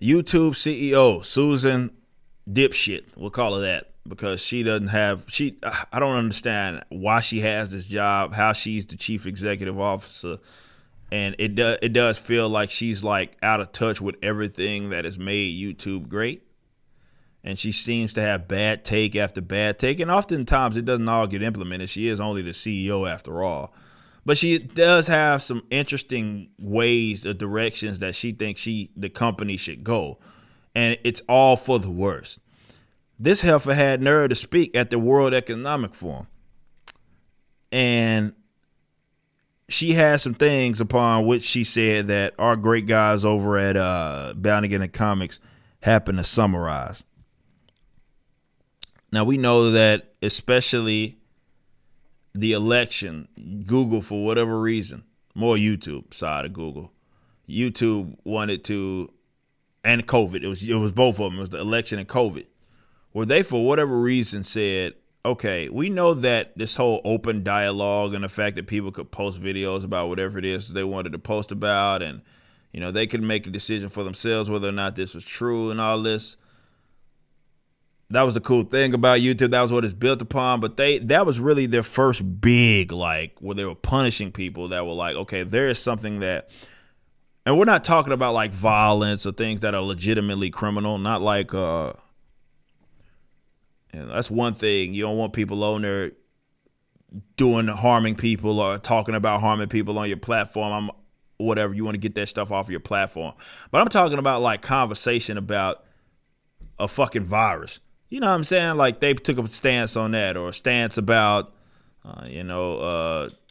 YouTube CEO Susan Dipshit, we'll call her that, because she doesn't have I don't understand why she has this job, how she's the chief executive officer, and it does feel like she's like out of touch with everything that has made YouTube great. And she seems to have bad take after bad take, and oftentimes it doesn't all get implemented. She is only the CEO after all. But she does have some interesting ways or directions that she thinks the company should go. And it's all for the worst. This heifer had nerve to speak at the World Economic Forum. And she has some things upon which she said that our great guys over at Bounty and Comics happen to summarize. Now, we know that especially the election, Google, for whatever reason, more YouTube side of Google, YouTube wanted to, and COVID, it was both of them, it was the election and COVID, where they, for whatever reason, said, okay, we know that this whole open dialogue and the fact that people could post videos about whatever it is they wanted to post about, and, you know, they could make a decision for themselves whether or not this was true and all this. That was the cool thing about YouTube. That was what it's built upon. But that was really their first big, like, where they were punishing people that were like, okay, there is something that, and we're not talking about like violence or things that are legitimately criminal. Not like, that's one thing. You don't want people on there harming people or talking about harming people on your platform. Whatever. You want to get that stuff off of your platform. But I'm talking about like conversation about a fucking virus. You know what I'm saying? Like they took a stance on that, or a stance about,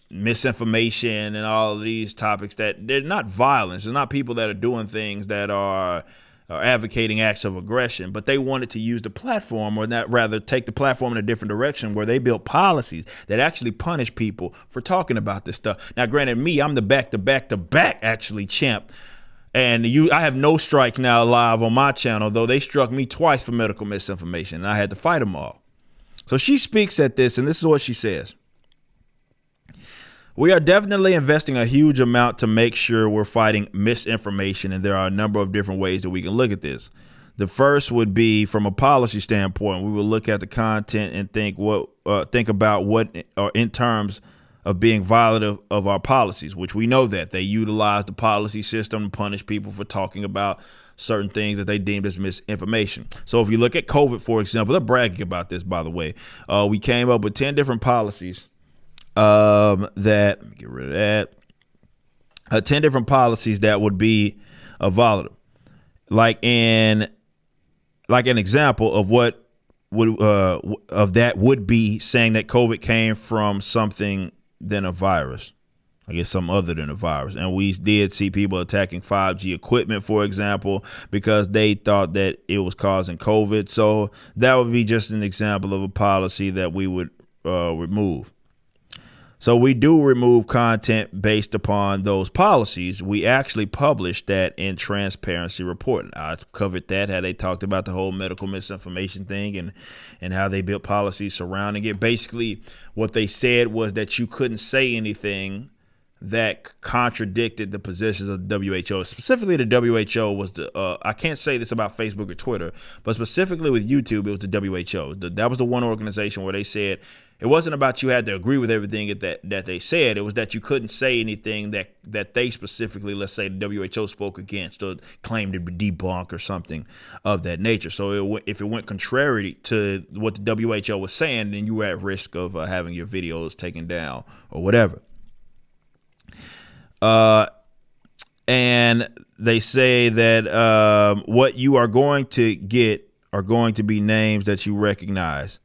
misinformation and all of these topics that they're not violence. They're not people that are doing things that are advocating acts of aggression, but they wanted to use the platform, or not, rather take the platform in a different direction where they built policies that actually punish people for talking about this stuff. Now, granted, I'm the back-to-back actually champ. And I have no strikes now live on my channel, though they struck me twice for medical misinformation, and I had to fight them all. So she speaks at this, and this is what she says. We are definitely investing a huge amount to make sure we're fighting misinformation, and there are a number of different ways that we can look at this. The first would be from a policy standpoint. We will look at the content and think about what are in terms of being violative of our policies, which we know that they utilize the policy system to punish people for talking about certain things that they deemed as misinformation. So if you look at COVID, for example, they're bragging about this, by the way. We came up with 10 different policies that, get rid of that, 10 different policies that would be volatile. Like an example of what would would be saying that COVID came from something than a virus. I guess some other than a virus. And we did see people attacking 5G equipment, for example, because they thought that it was causing COVID. So that would be just an example of a policy that we would remove. So we do remove content based upon those policies. We actually published that in Transparency Report. I covered that, how they talked about the whole medical misinformation thing and how they built policies surrounding it. Basically, what they said was that you couldn't say anything that contradicted the positions of the WHO. Specifically, the WHO was I can't say this about Facebook or Twitter, but specifically with YouTube, it was the WHO. That was the one organization where they said it wasn't about you had to agree with everything that they said. It was that you couldn't say anything that they specifically, let's say the WHO spoke against or claimed to debunk or something of that nature. So if it went contrary to what the WHO was saying, then you were at risk of having your videos taken down or whatever. And they say that what you are going to get are going to be names that you recognize.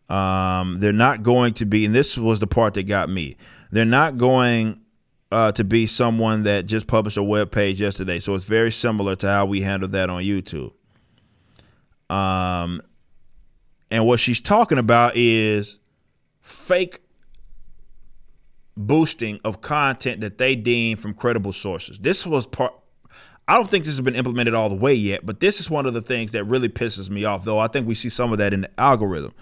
They're not going to be, and this was the part that got me, they're not going to be someone that just published a web page yesterday. So it's very similar to how we handle that on YouTube. And what she's talking about is fake boosting of content that they deem from credible sources. This was part, I don't think this has been implemented all the way yet, but this is one of the things that really pisses me off, though I think we see some of that in the algorithm.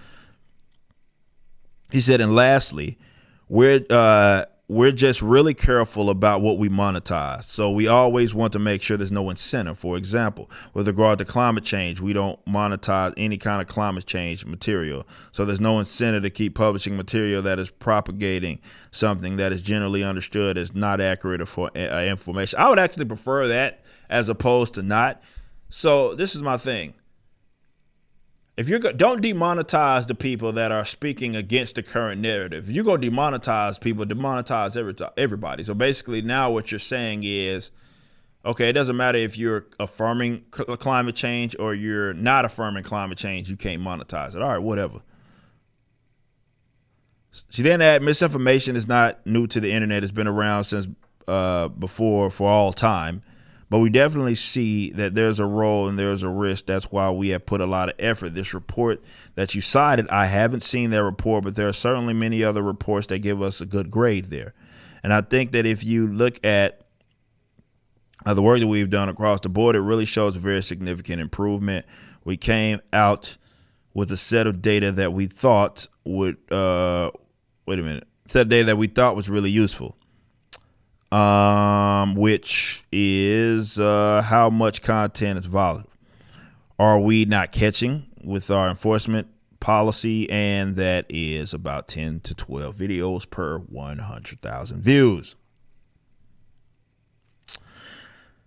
He said, and lastly, we're we're just really careful about what we monetize. So we always want to make sure there's no incentive. For example, with regard to climate change, we don't monetize any kind of climate change material. So there's no incentive to keep publishing material that is propagating something that is generally understood as not accurate or for information. I would actually prefer that as opposed to not. So this is my thing. If you're don't demonetize the people that are speaking against the current narrative. If you're going to demonetize people, demonetize everybody. So basically now what you're saying is, okay, it doesn't matter if you're affirming climate change or you're not affirming climate change, you can't monetize it. All right, whatever. She then added, misinformation is not new to the internet. It's been around since before for all time. But we definitely see that there's a role and there's a risk. That's why we have put a lot of effort. This report that you cited, I haven't seen that report, but there are certainly many other reports that give us a good grade there. And I think that if you look at the work that we've done across the board, it really shows a very significant improvement. We came out with a set of data that we thought would, set of data that we thought was really useful. Which is how much content is volatile. Are we not catching with our enforcement policy? And that is about 10 to 12 videos per 100,000 views.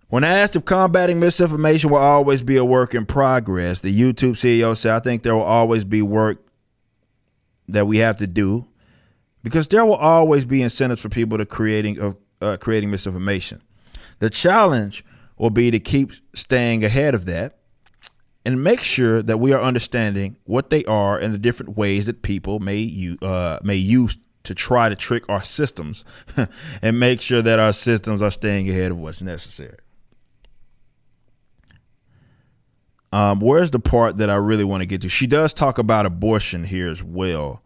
When asked if combating misinformation will always be a work in progress, the YouTube CEO said, I think there will always be work that we have to do because there will always be incentives for people to creating misinformation. The challenge will be to keep staying ahead of that and make sure that we are understanding what they are and the different ways that people may use to try to trick our systems and make sure that our systems are staying ahead of what's necessary. Where's the part that I really want to get to? She does talk about abortion here as well.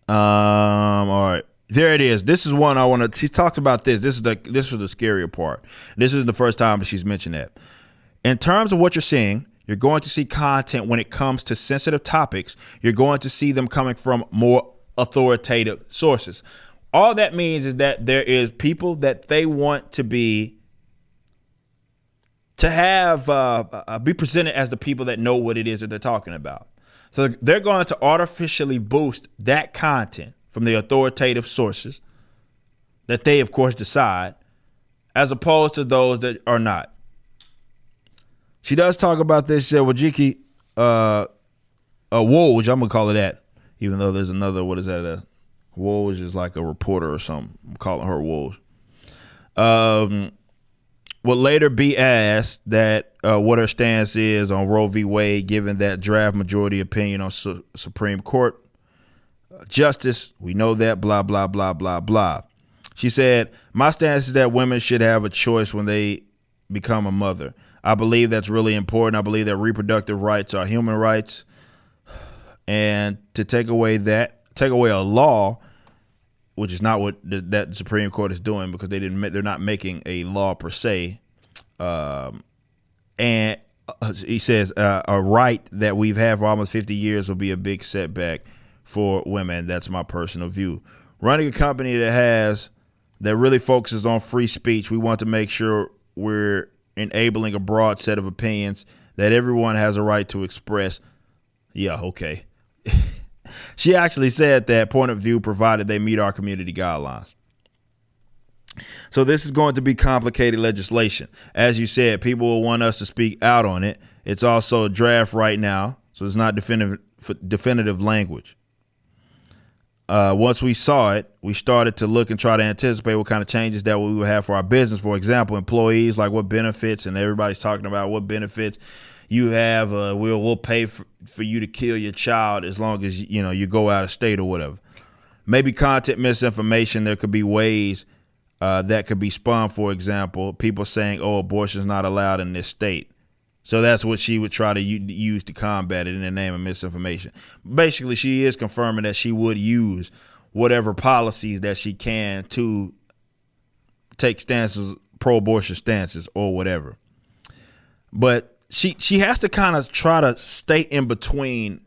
All right. There it is. This is one I want to. She talks about this. This is the scarier part. This is the first time she's mentioned that. In terms of what you're seeing, you're going to see content when it comes to sensitive topics. You're going to see them coming from more authoritative sources. All that means is that there is people that they want to be presented as the people that know what it is that they're talking about. So they're going to artificially boost that content from the authoritative sources that they, of course, decide, as opposed to those that are not. She does talk about this. She said, Wojcicki, Woj, I'm going to call her that, even though there's another, what is that? Woj is like a reporter or something. I'm calling her Woj. Will later be asked that what her stance is on Roe v. Wade, given that draft majority opinion on Supreme Court justice. We know that, blah, blah, blah, blah, blah. She said, my stance is that women should have a choice when they become a mother. I believe that's really important. I believe that reproductive rights are human rights. And to take away a law, which is not what that Supreme Court is doing, because they're not making a law per se. And he says a right that we've had for almost 50 years will be a big setback for women. That's my personal view. Running a company that really focuses on free speech, we want to make sure we're enabling a broad set of opinions that everyone has a right to express. Yeah, okay. She actually said that point of view provided they meet our community guidelines. So this is going to be complicated legislation. As you said, people will want us to speak out on it. It's also a draft right now, so it's not definitive language. Once we saw it, we started to look and try to anticipate what kind of changes that we would have for our business. For example, employees, like what benefits, and everybody's talking about what benefits you have. We'll pay for you to kill your child as long as you go out of state or whatever. Maybe content misinformation. There could be ways that could be spun. For example, people saying, "Oh, abortion is not allowed in this state." So that's what she would try to use to combat it in the name of misinformation. Basically, she is confirming that she would use whatever policies that she can to take stances, pro-abortion stances or whatever. But she has to kind of try to stay in between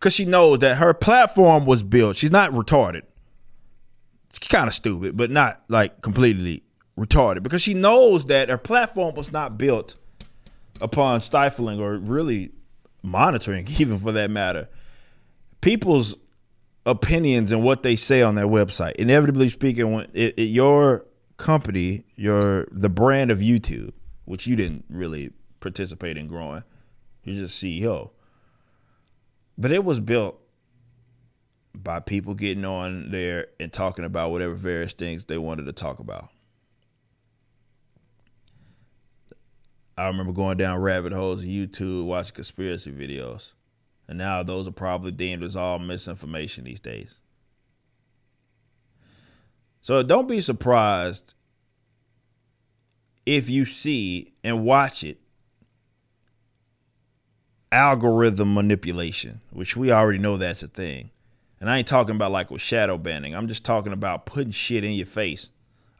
because she knows that her platform was built. She's not retarded. She's kind of stupid, but not like completely retarded, because she knows that her platform was not built upon stifling or really monitoring, even for that matter, people's opinions and what they say on their website. Inevitably speaking, when your company, the brand of YouTube, which you didn't really participate in growing, you're just CEO, but it was built by people getting on there and talking about whatever various things they wanted to talk about. I remember going down rabbit holes of YouTube, watching conspiracy videos. And now those are probably deemed as all misinformation these days. So don't be surprised if you see and watch it, algorithm manipulation, which we already know that's a thing. And I ain't talking about like with shadow banning. I'm just talking about putting shit in your face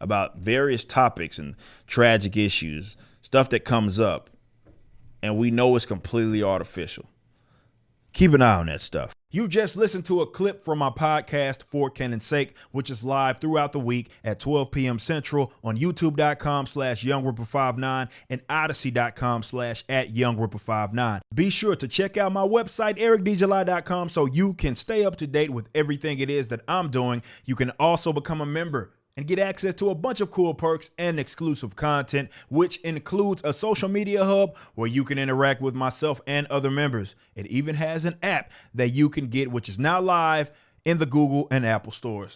about various topics and tragic issues, stuff that comes up, and we know it's completely artificial. Keep an eye on that stuff. You just listened to a clip from my podcast, For Canon's Sake, which is live throughout the week at 12 p.m. Central on youtube.com/YoungRipper59 and odyssey.com/@YoungRipper59. Be sure to check out my website, ericdjuly.com, so you can stay up to date with everything it is that I'm doing. You can also become a member and get access to a bunch of cool perks and exclusive content, which includes a social media hub where you can interact with myself and other members. It even has an app that you can get, which is now live in the Google and Apple stores.